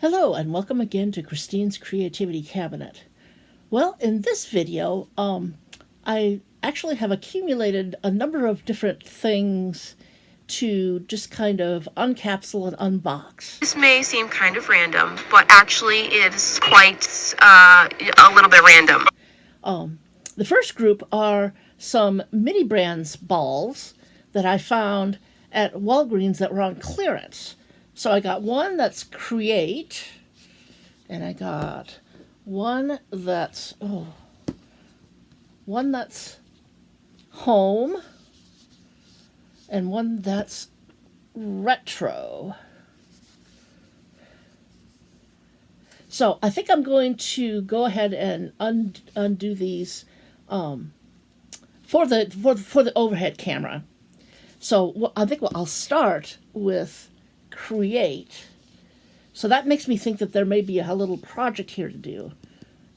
Hello and welcome again to Christine's Creativity Cabinet. Well, in this video, I actually have accumulated a number of different things to just kind of uncapsule and unbox. This may seem kind of random, but actually it is quite a little bit random. The first group are some mini brands balls that I found at Walgreens that were on clearance. So I got one that's Create, and I got one that's Home, and one that's Retro. So I think I'm going to go ahead and undo these for the overhead camera. So I think I'll start with Create. So that makes me think that there may be a little project here to do.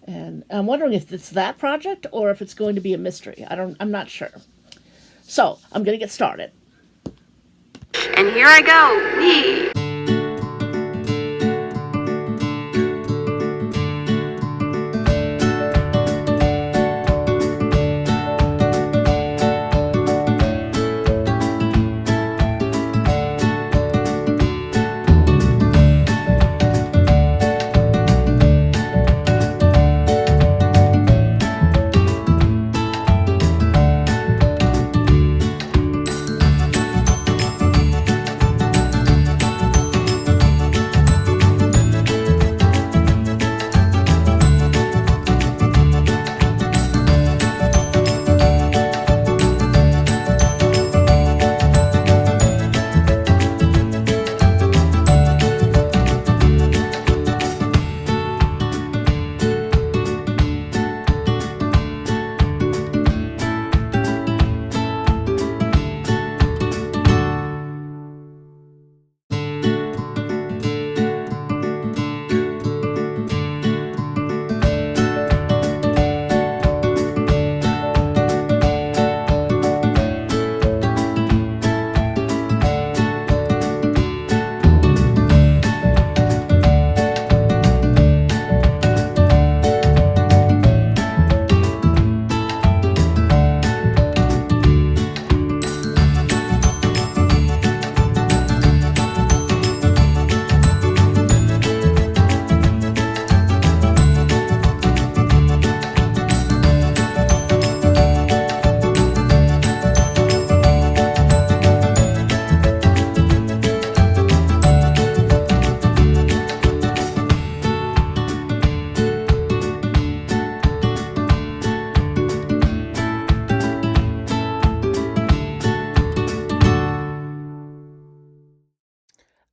And I'm wondering if it's that project or if it's going to be a mystery. I'm not sure. So I'm going to get started. And here I go. Whee!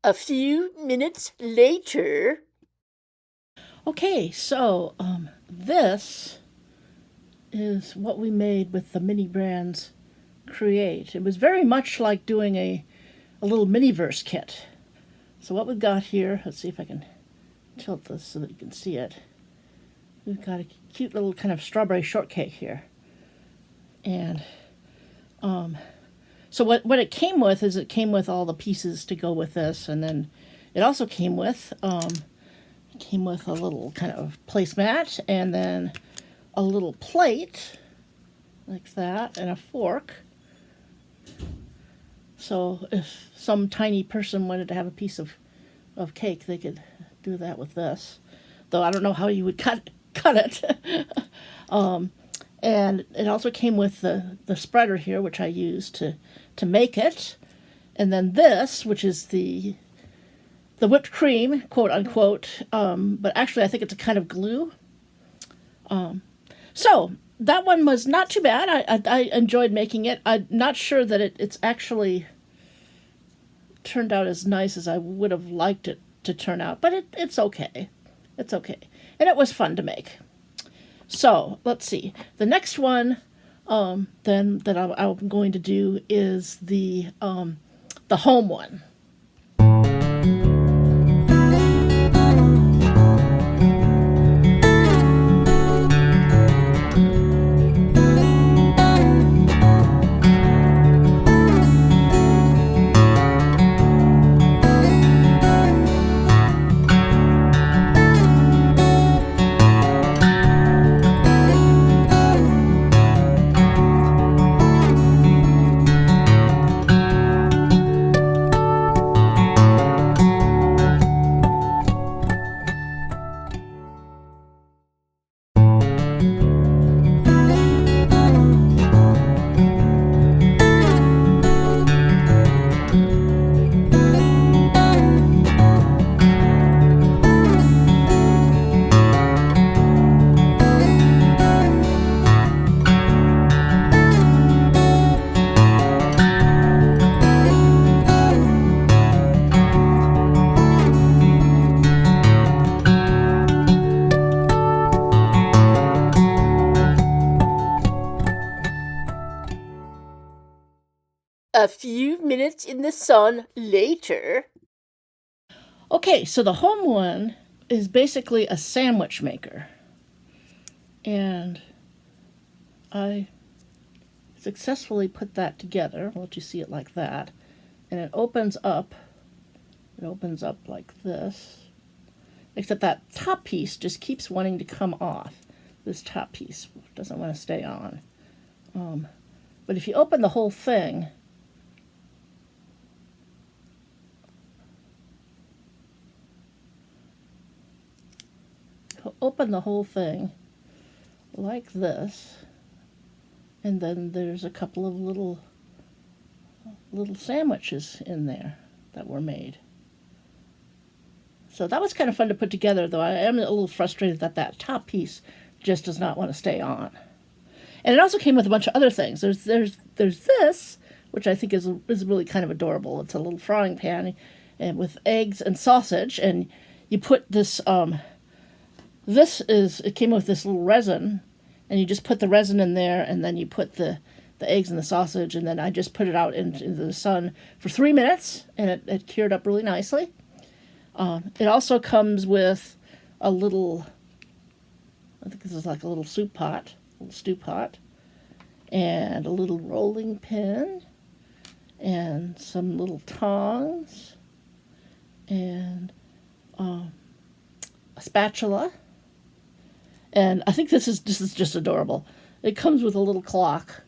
A few minutes later. Okay, so this is what we made with the mini brands Create. It was very much like doing a little Miniverse kit. So what we've got here, let's see if I can tilt this so that you can see it. We've got a cute little kind of strawberry shortcake here. And so what it came with is it came with all the pieces to go with this, and then it also came with a little kind of placemat, and then a little plate like that, and a fork. So if some tiny person wanted to have a piece of cake, they could do that with this. Though I don't know how you would cut it. And it also came with the spreader here, which I used to make it. And then this, which is the whipped cream, quote unquote, but actually I think it's a kind of glue. So that one was not too bad. I enjoyed making it. I'm not sure that it's actually turned out as nice as I would have liked it to turn out, but it's okay. It's okay. And it was fun to make. So let's see. The next one then that I'm going to do is the home one. A few minutes in the sun later. Okay, so the home one is basically a sandwich maker. And I successfully put that together. I'll let you see it like that. And it opens up like this. Except that top piece just keeps wanting to come off. This top piece doesn't want to stay on. But if you open the whole thing, like this, and then there's a couple of little sandwiches in there that were made. So that was kind of fun to put together, though I am a little frustrated that that top piece just does not want to stay on. And it also came with a bunch of other things. There's this, which I think is really kind of adorable. It's a little frying pan and with eggs and sausage, and you put this. It came with this little resin, and you just put the resin in there, and then you put the eggs and the sausage, and then I just put it out into the sun for 3 minutes, and it cured up really nicely. It also comes with a little, I think this is like a little stew pot, and a little rolling pin, and some little tongs, and a spatula. And I think this is just adorable. It comes with a little clock,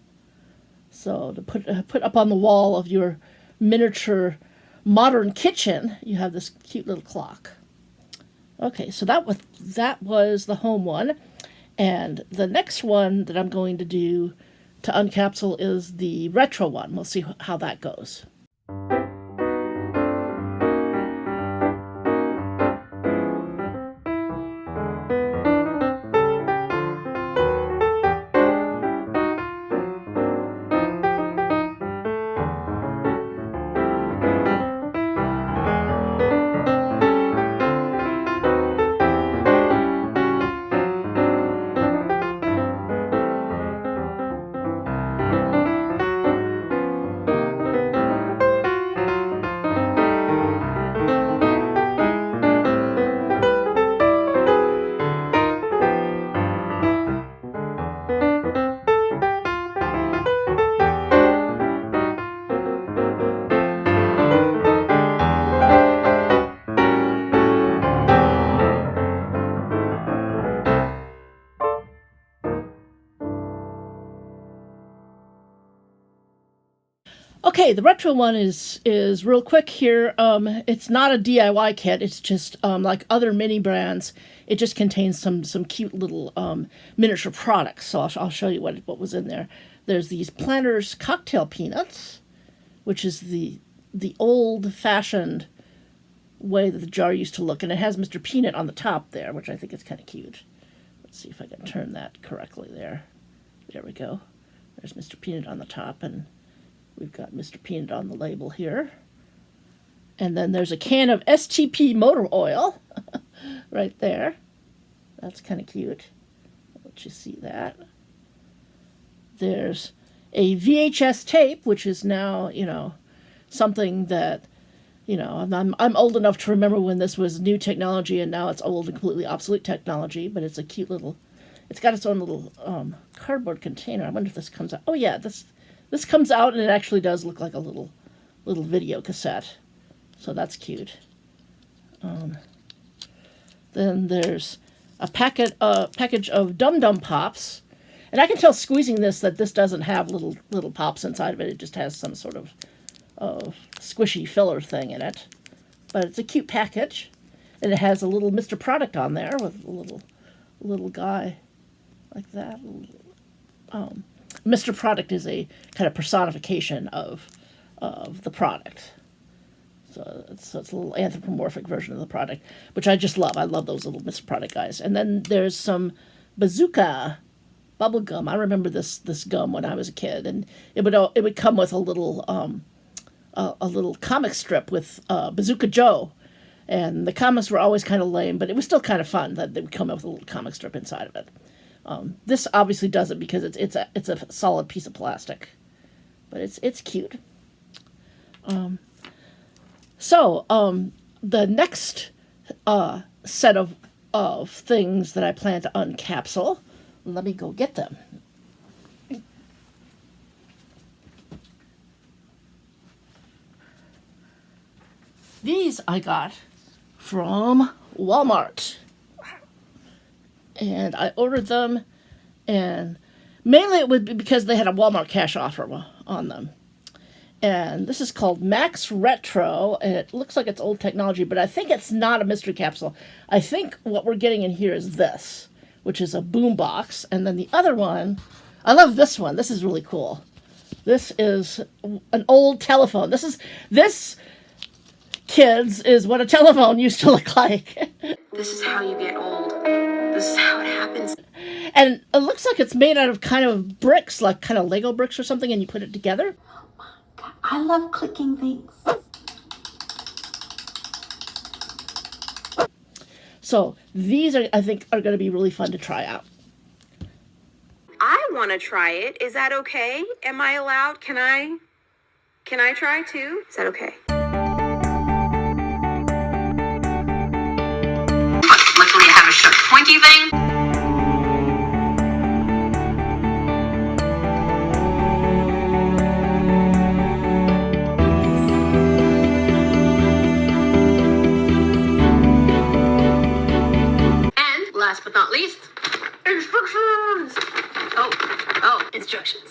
so to put up on the wall of your miniature modern kitchen, you have this cute little clock. Okay, so that was the home one, and the next one that I'm going to do to uncapsule is the retro one. We'll see how that goes. Okay, the retro one is real quick here. It's not a DIY kit. It's just like other mini brands. It just contains some cute little miniature products. So I'll show you what was in there. There's these Planters cocktail peanuts, which is the old-fashioned way that the jar used to look, and it has Mr. Peanut on the top there, which I think is kind of cute. Let's see if I can turn that correctly there. There we go. There's Mr. Peanut on the top, and we've got Mr. Peanut on the label here. And then there's a can of STP motor oil right there. That's kind of cute. I'll let you see that. There's a VHS tape, which is now, something that, I'm old enough to remember when this was new technology, and now it's old and completely obsolete technology, but it's a cute little, it's got its own little cardboard container. I wonder if this comes out. Oh yeah, this comes out, and it actually does look like a little video cassette. So that's cute. Then there's a package of Dum Dum Pops. And I can tell squeezing this that this doesn't have little pops inside of it. It just has some sort of squishy filler thing in it. But it's a cute package. And it has a little Mr. Product on there with a little guy like that. Mr. Product is a kind of personification of the product. So it's a little anthropomorphic version of the product, which I just love. I love those little Mr. Product guys. And then there's some Bazooka bubble gum. I remember this gum when I was a kid, and it would come with a little comic strip with Bazooka Joe, and the comics were always kind of lame, but it was still kind of fun that they would come up with a little comic strip inside of it. This obviously doesn't because it's a solid piece of plastic, but it's cute. So, the next set of things that I plan to uncapsule, let me go get them. These I got from Walmart. And I ordered them, and mainly it would be because they had a Walmart cash offer on them. And this is called Max Retro, and it looks like it's old technology, but I think it's not a mystery capsule. I think what we're getting in here is this, which is a boom box. And then the other one, I love this one. This is really cool. This is an old telephone. This, kids, is what a telephone used to look like. This is how you get old. This is how it happens. And it looks like it's made out of kind of bricks, like kind of Lego bricks or something, and you put it together. I love clicking things. So these are, I think, are going to be really fun to try out. I want to try it. Is that okay? Am I allowed? Can I try too? Is that okay? Luckily, I have a sharp pointy thing. And last but not least, instructions. Oh, instructions.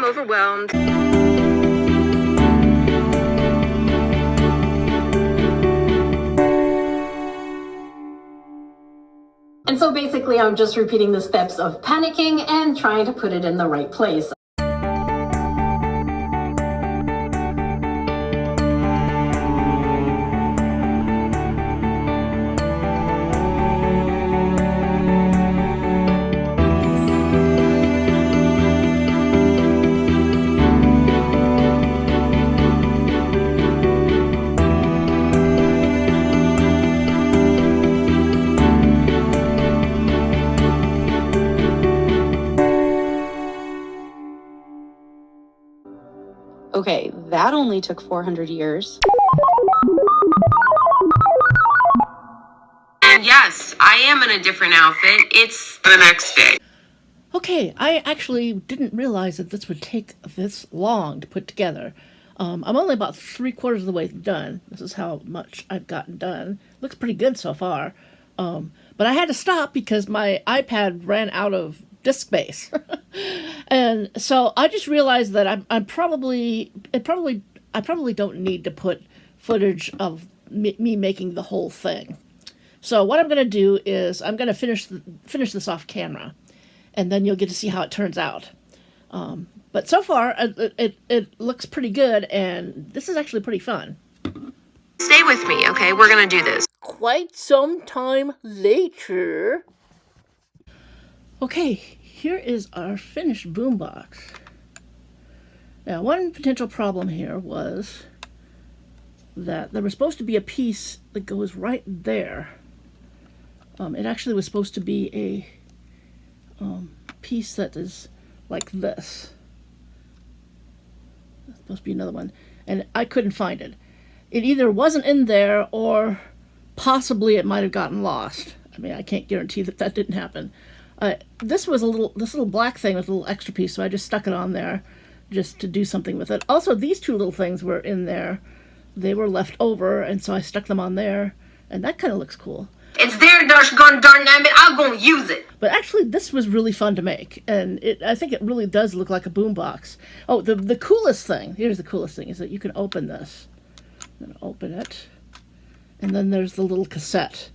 Overwhelmed. And so basically I'm just repeating the steps of panicking and trying to put it in the right place. Okay, that only took 400 years. And yes, I am in a different outfit. It's the next day. Okay, I actually didn't realize that this would take this long to put together. I'm only about 3/4 of the way done. This is how much I've gotten done. Looks pretty good so far. But I had to stop because my iPad ran out of disk space. And so I just realized that I probably don't need to put footage of me making the whole thing. So what I'm going to do is I'm going to finish this off camera, and then you'll get to see how it turns out. But so far, it looks pretty good, and this is actually pretty fun. Stay with me, okay? We're gonna do this. Quite some time later. Okay, here is our finished boombox. Now, one potential problem here was that there was supposed to be a piece that goes right there. It actually was supposed to be a piece that is like this. There's supposed to be another one, and I couldn't find it. It either wasn't in there or possibly it might have gotten lost. I mean, I can't guarantee that that didn't happen. This little black thing was a little extra piece, so I just stuck it on there just to do something with it. Also, these two little things were in there. They were left over, and so I stuck them on there, and that kind of looks cool. It's there, darn it, I'm gonna use it. But actually, this was really fun to make, and I think it really does look like a boombox. Oh, the coolest thing, here's the coolest thing, is that you can open this. I'm going to open it, and then there's the little cassette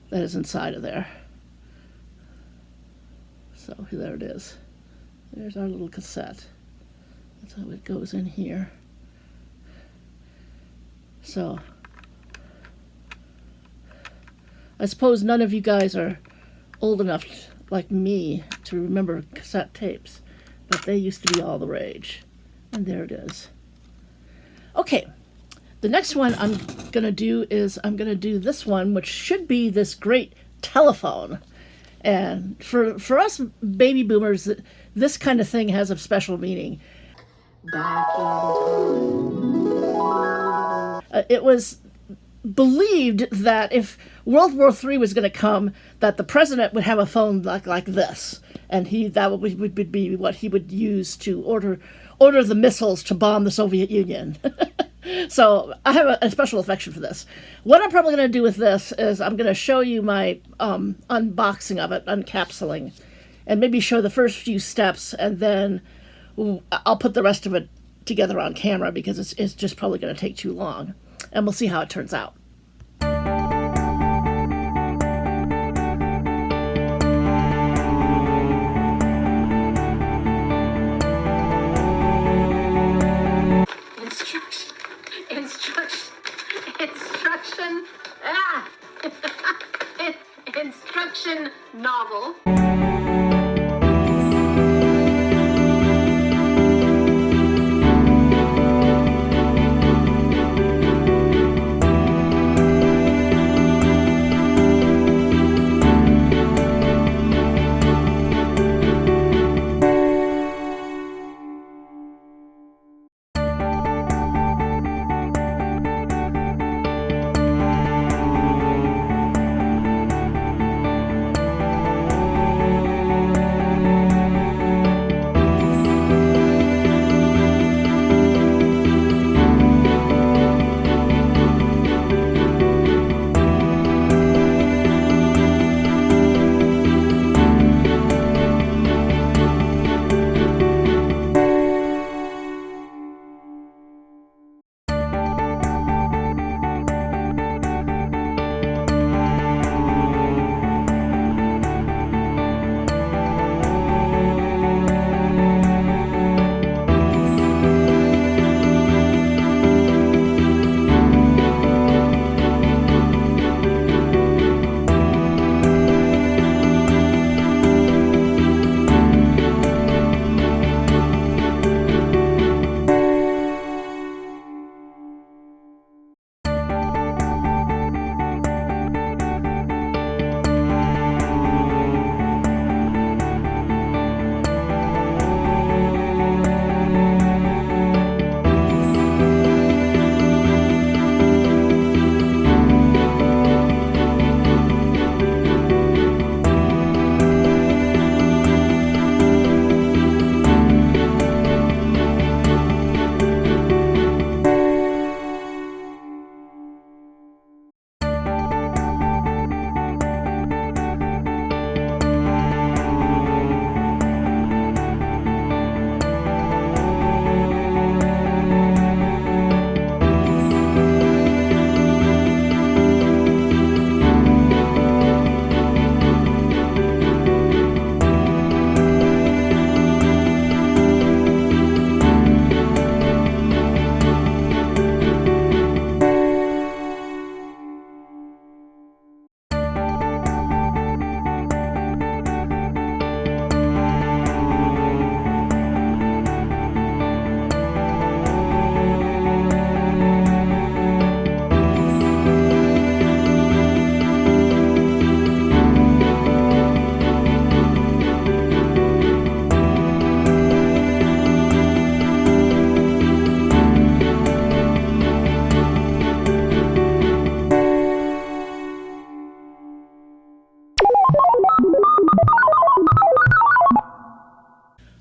that is inside of there. So there it is. There's our little cassette. That's how it goes in here. So I suppose none of you guys are old enough like me to remember cassette tapes, but they used to be all the rage. And there it is. Okay, the next one I'm going to do is I'm going to do this one, which should be this great telephone. And for us baby boomers, this kind of thing has a special meaning. Back in time. It was believed that if World War III was going to come, that the president would have a phone like this, and that would be what he would use to order the missiles to bomb the Soviet Union. So I have a special affection for this. What I'm probably going to do with this is I'm going to show you my unboxing of it, uncapsuling, and maybe show the first few steps, and then I'll put the rest of it together on camera because it's just probably going to take too long. And we'll see how it turns out. Instruction novel.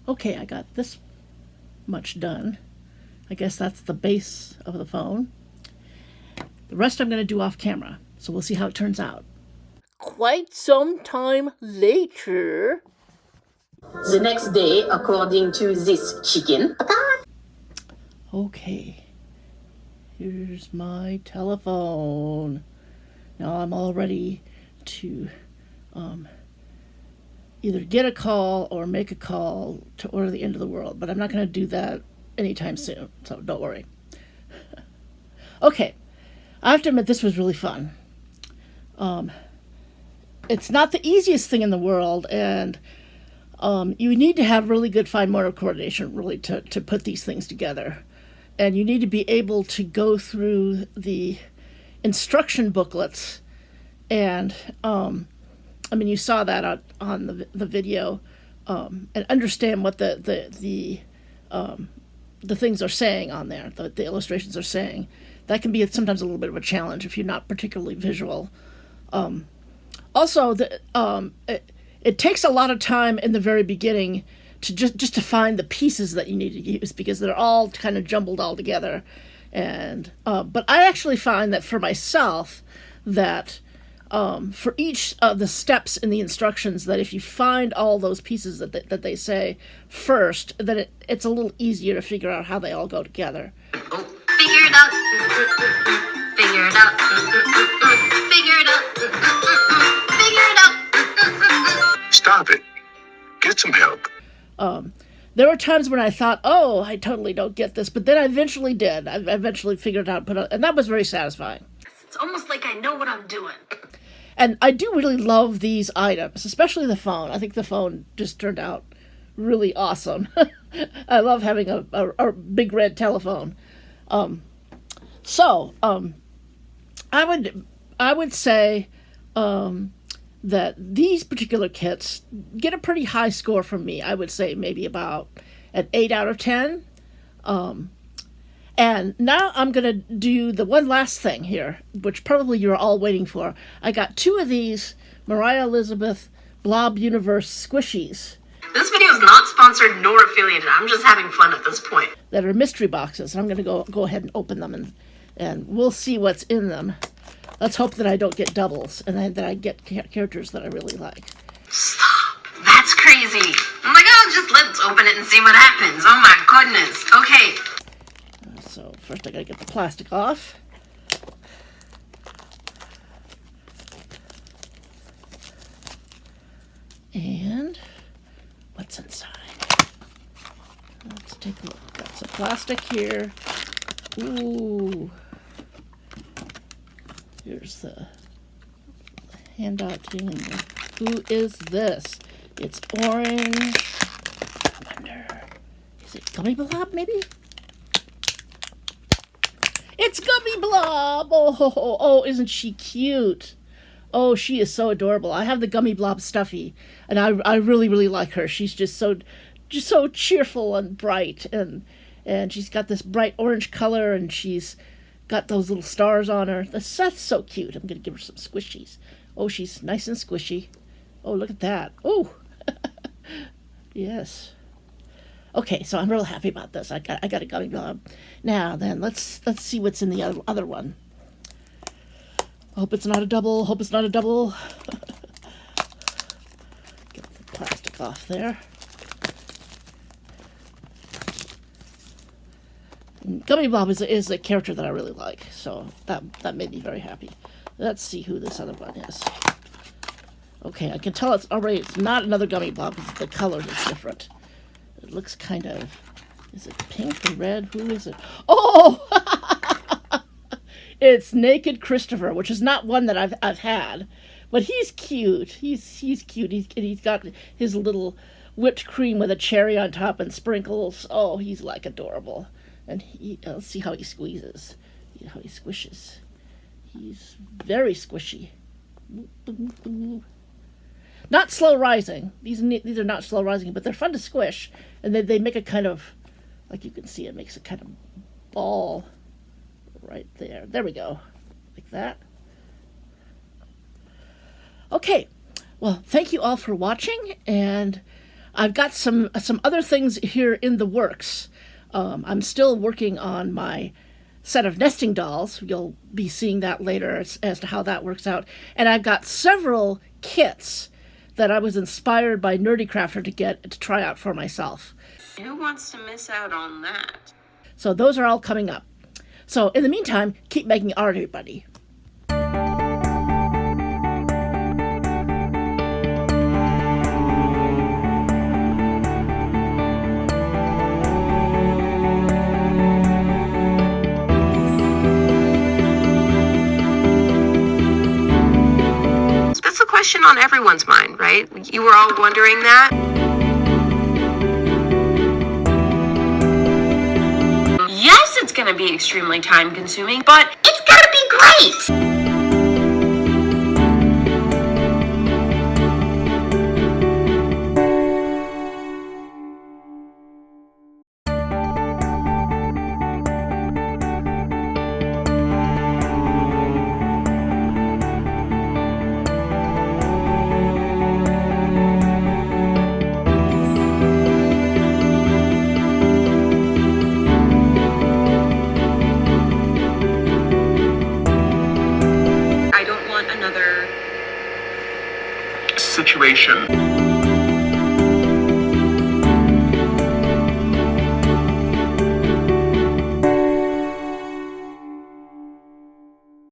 Okay, I got this much done. I guess that's the base of the phone. The rest I'm going to do off camera, so we'll see how it turns out. Quite some time later. The next day, according to this chicken. Okay, here's my telephone. Now I'm all ready to either get a call or make a call to order the end of the world, but I'm not going to do that anytime soon, so don't worry. Okay, I have to admit this was really fun. It's not the easiest thing in the world, and you need to have really good fine motor coordination really to put these things together. And you need to be able to go through the instruction booklets and I mean, you saw that on the video, and understand what the things are saying on there, the illustrations are saying. That can be sometimes a little bit of a challenge if you're not particularly visual. Also, it takes a lot of time in the very beginning to just to find the pieces that you need to use, because they're all kind of jumbled all together. And but I actually find that for myself that for each of the steps in the instructions, that if you find all those pieces that they say first, then it's a little easier to figure out how they all go together. Oh, figure it out. Figure it out. Figure it out. Figure it out. Stop it. Get some help. There were times when I thought, oh, I totally don't get this, but then I eventually did. I eventually figured it out, and that was very satisfying. It's almost like I know what I'm doing. And I do really love these items, especially the phone. I think the phone just turned out really awesome. I love having a big red telephone. So I would say that these particular kits get a pretty high score from me. I would say maybe about an 8 out of 10. And now I'm going to do the one last thing here, which probably you're all waiting for. I got 2 of these Moriah Elizabeth Blob Universe squishies. This video is not sponsored nor affiliated. I'm just having fun at this point. That are mystery boxes. I'm going to go ahead and open them, and we'll see what's in them. Let's hope that I don't get doubles, and that I get characters that I really like. Stop. That's crazy. I'm like, oh, just let's open it and see what happens. Oh my goodness. Okay. So first I gotta get the plastic off. And what's inside? Let's take a look. Got some plastic here. Ooh. Here's the handout thing. Who is this? It's orange. I wonder, is it Gummy Blob maybe? It's Gummy Blob! Oh, isn't she cute? Oh, she is so adorable. I have the Gummy Blob stuffy, and I really, really like her. She's just so cheerful and bright, and she's got this bright orange color, and she's got those little stars on her. That's so cute. I'm going to give her some squishies. Oh, she's nice and squishy. Oh, look at that. Oh, yes. Okay, so I'm real happy about this. I got a Gummy Blob. Now then, let's see what's in the other one. Hope it's not a double. Hope it's not a double. Get the plastic off there. Gummy Blob is a character that I really like, so that made me very happy. Let's see who this other one is. Okay, I can tell it's not another Gummy Blob because the color is different. It looks kind of, is it pink or red? Who is it? Oh! It's Naked Christopher, which is not one that I've had, but he's cute. He's cute. He's got his little whipped cream with a cherry on top and sprinkles. Oh, he's like adorable. And let's see how he squeezes, how he squishes. He's very squishy. Not slow rising. These are not slow rising, but they're fun to squish, and they make a kind of, like you can see, it makes a kind of ball right there. There we go, like that. Okay, well, thank you all for watching, and I've got some other things here in the works. I'm still working on my set of nesting dolls. You'll be seeing that later as to how that works out. And I've got several kits that I was inspired by Nerdy Crafter to get to try out for myself. Who wants to miss out on that? So those are all coming up. So in the meantime, keep making art, everybody. That's a question on everyone's mind, right? You were all wondering that? Yes, it's gonna be extremely time consuming, but It's gonna be great! I don't want another Situation.